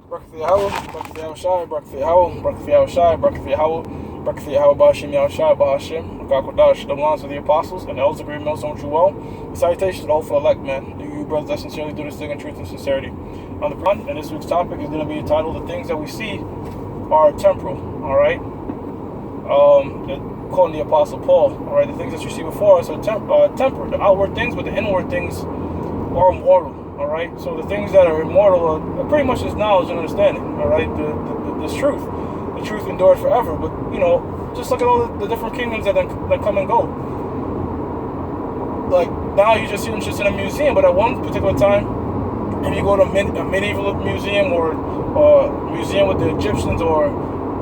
Brakfi Yahweh, Brakfi Yahushai, Brakfi Yahweh, Brakfi Yahushai, Brakfi Yahweh, Brakfi Yahweh, Ba'ashim Yahushai, Ba'ashim, Gakodash, the lines of the apostles, and the elders agree, mills don't you well. Salutations to the hopeful elect, man. You brothers that sincerely do this thing in truth and sincerity. On the front, and this week's topic is going to be entitled, The Things That We See Are Temporal, alright? Quoting the Apostle Paul, alright? The things that you see before us are temporal. The outward things, but the inward things are mortal. Alright, so the things that are immortal are pretty much just knowledge and understanding. Alright, the truth. The truth endured forever. But, you know, just look at all the different kingdoms that come and go. Like, now you just see them just in a museum, but at one particular time, if you go to a medieval museum or a museum with the Egyptians or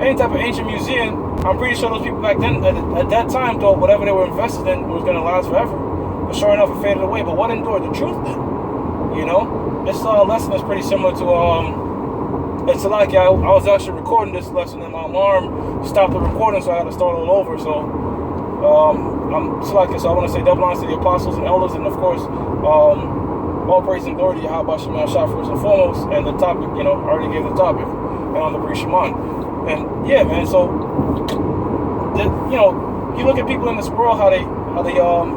any type of ancient museum, I'm pretty sure those people back then, at that time, thought whatever they were invested in was going to last forever. But sure enough, it faded away. But what endured? The truth did. You know, this lesson is pretty similar to, it's like I was actually recording this lesson and my alarm stopped the recording, so I had to start all over. So, so I want to say double honors to the apostles and elders, and of course, all praise and glory to Yahweh Shem Yahshua first and foremost, and the topic, you know, I already gave the topic, and on the Bri Shimon. And yeah, man, so, you know, you look at people in this world, how they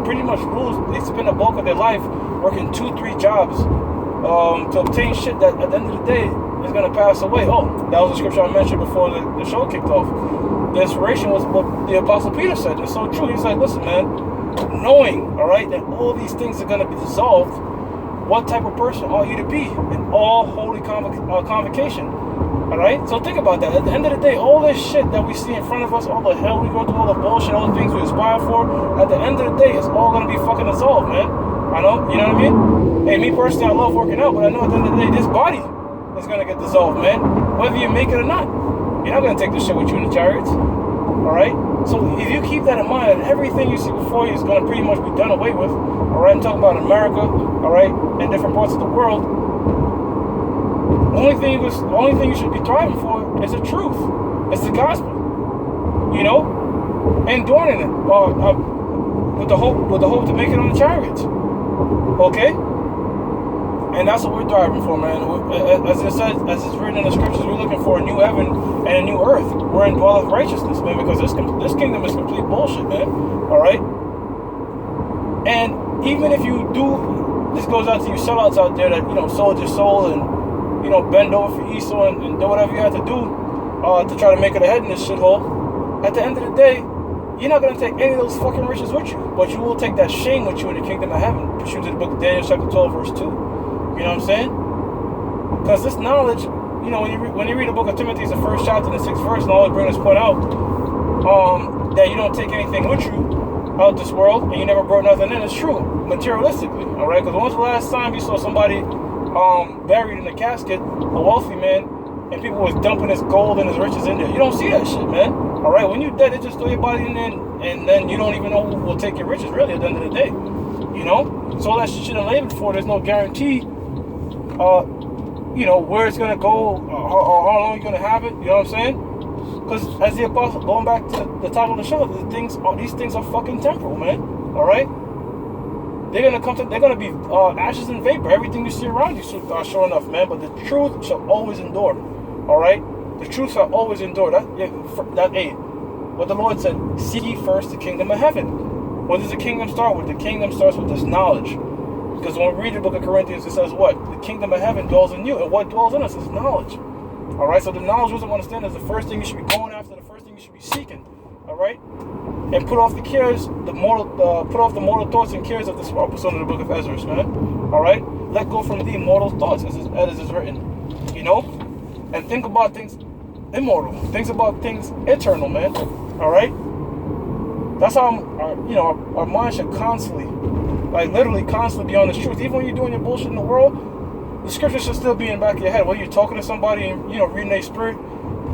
pretty much they spend the bulk of their life working 2-3 jobs to obtain shit that at the end of the day is going to pass away. Oh, that was the scripture I mentioned before the show kicked off. The inspiration was what the Apostle Peter said. It's so true. He's like, listen, man, knowing, all right, that all these things are going to be dissolved, what type of person ought you to be in all holy convocation? All right, so think about that. At the end of the day, all this shit that we see in front of us, all the hell we go through, all the bullshit, all the things we aspire for, at the end of the day, it's all going to be fucking dissolved, man. I know, you know what I mean? Hey, me personally, I love working out, but I know at the end of the day, this body is going to get dissolved, man. Whether you make it or not. You're not going to take this shit with you in the chariots. Alright? So if you keep that in mind, that everything you see before you is going to pretty much be done away with. Alright? I'm talking about America, alright? And different parts of the world. The only thing you should be thriving for is the truth. It's the gospel. You know? Enduring it. With the hope to make it on the chariots. Okay? And that's what we're driving for, man. As it says, as it's written in the scriptures, we're looking for a new heaven and a new earth. We're in dwelleth righteousness, man, because this kingdom is complete bullshit, man. Alright? And even if you do, this goes out to you sellouts out there that, you know, sold your soul and, you know, bend over for Esau and do whatever you had to do to try to make it ahead in this shithole. At the end of the day, you're not going to take any of those fucking riches with you, but you will take that shame with you in the kingdom of heaven. Pursuant to the book of Daniel, chapter 12, verse 2. You know what I'm saying? Because this knowledge, you know, when you read the book of Timothy, it's the 1st chapter and the 6th verse, and I always bring this point out, that you don't take anything with you out this world, and you never brought nothing in. It's true, materialistically, all right? Because when was the last time you saw somebody buried in a casket, a wealthy man, and people was dumping his gold and his riches in there? You don't see that shit, man. All right, when you're dead, they just throw your body in there, and then you don't even know who will take your riches, really, at the end of the day. You know? So all that shit labeled for, there's no guarantee, you know, where it's going to go, or how long you're going to have it, you know what I'm saying? Because as the apostle, going back to the title of the show, these things are fucking temporal, man. All right? They're going to be ashes and vapor. Everything you see around you, sure enough, man. But the truth shall always endure. All right? The truth shall always endure. What the Lord said, seek ye first the kingdom of heaven. What does the kingdom start with? The kingdom starts with this knowledge. Because when we read the book of Corinthians, it says what? The kingdom of heaven dwells in you. And what dwells in us is knowledge. All right? So the knowledge wisdom understand is the first thing you should be going after, the first thing you should be seeking. All right? And put off the cares, put off the mortal thoughts and cares of this world. Pursuant to the book of Ezra, man. All right? Let go from the mortal thoughts, as is written. You know? And think about things immortal. Think about things eternal, man. All right? That's how, our mind should constantly, like literally constantly be on this truth. Even when you're doing your bullshit in the world, the scripture should still be in the back of your head. Whether you're talking to somebody and, you know, reading their spirit,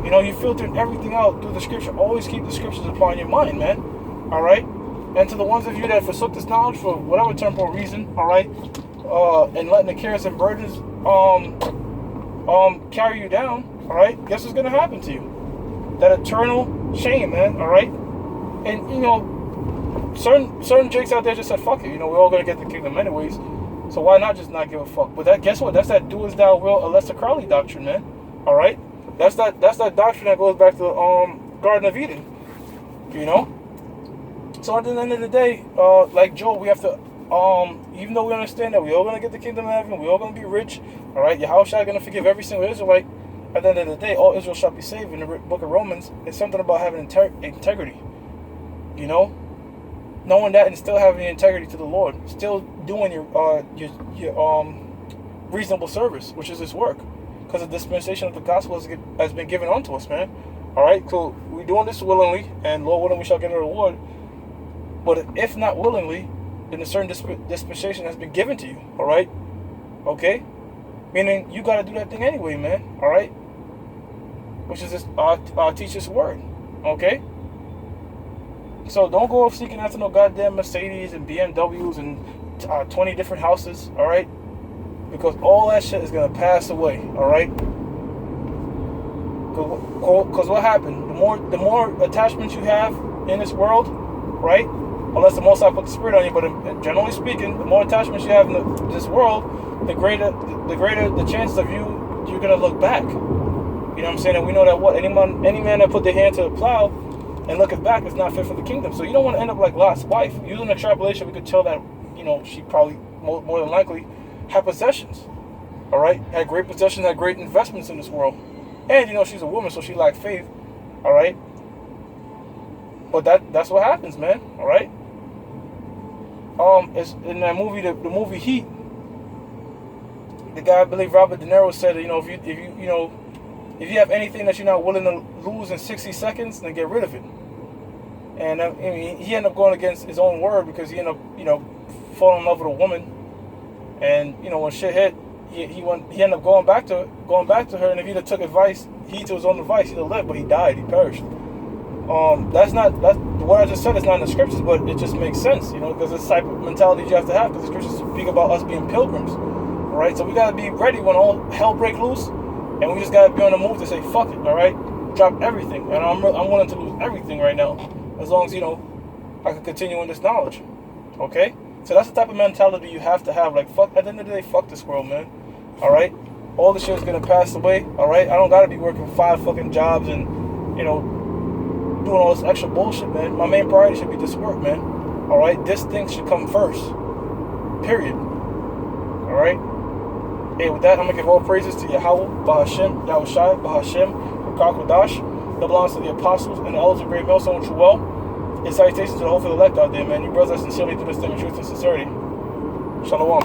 you know, you're filtering everything out through the scripture. Always keep the scriptures upon your mind, man. All right? And to the ones of you that forsook this knowledge for whatever temporal reason, all right, and letting the cares and burdens carry you down, all right, guess what's going to happen to you? That eternal shame, man, all right? And, you know, certain jakes out there just said, fuck it, you know, we're all going to get the kingdom anyways, so why not just not give a fuck? But that, guess what? That's that do as thou will, unless the Crowley doctrine, man. All right, that's that doctrine that goes back to the Garden of Eden. You know. So at the end of the day, like Job, we have to, even though we understand that we're all going to get the kingdom of heaven, we're all going to be rich, all right, Yahushua is going to forgive every single Israelite. At the end of the day, all Israel shall be saved. In the book of Romans, it's something about having integrity, you know, knowing that and still having integrity to the Lord, still doing your reasonable service, which is His work, because the dispensation of the gospel has been given unto us, man. All right, so we're doing this willingly, and Lord willing, we shall get a reward. But if not willingly, then a certain dispensation has been given to you, all right? Okay? Meaning you got to do that thing anyway, man, all right? Which is this, teach this word, okay? So don't go seeking after no goddamn Mercedes and BMWs and 20 different houses, all right? Because all that shit is going to pass away, all right? Because what happened? The more attachments you have in this world, right? Unless the Most High put the Spirit on you, but generally speaking, the more attachments you have in this world, the greater the chances of you're gonna look back. You know what I'm saying? And we know that any man that put their hand to the plow and looketh back is not fit for the kingdom. So you don't want to end up like Lot's wife. Using extrapolation, we could tell that, you know, she probably more than likely had possessions. All right, had great possessions, had great investments in this world, and you know she's a woman, so she lacked faith. All right, but that's what happens, man. All right. It's in that movie, the movie Heat. The guy, I believe Robert De Niro, said, you know, if you have anything that you're not willing to lose in 60 seconds, then get rid of it. And I mean, he ended up going against his own word because he ended up, you know, falling in love with a woman. And you know, when shit hit, he ended up going back to her. And if he'd have took advice, heed to his own advice, he'd have lived, but he died, he perished. That's what I just said is not in the scriptures, but it just makes sense, you know, because it's the type of mentality you have to have, because the scriptures speak about us being pilgrims, all right? So we got to be ready when all hell break loose, and we just got to be on the move to say, fuck it, all right? Drop everything, and I'm willing to lose everything right now, as long as, you know, I can continue in this knowledge, okay? So that's the type of mentality you have to have, like, fuck, at the end of the day, fuck this world, man, all right? All the shit is going to pass away, all right? I don't got to be working 5 fucking jobs and, you know, doing all this extra bullshit, man. My main priority should be this work, man. All right, this thing should come first. Period. All right. Hey, with that, I'm gonna give all praises to Yahweh, Bahashem, Yahushai, Bahashem, Rakakwadash. That belongs to the apostles and the elders of great millstone, which well. And salutations to the whole elect out there, man. You brothers that sincerely do this thing in truth and sincerity. Shalom.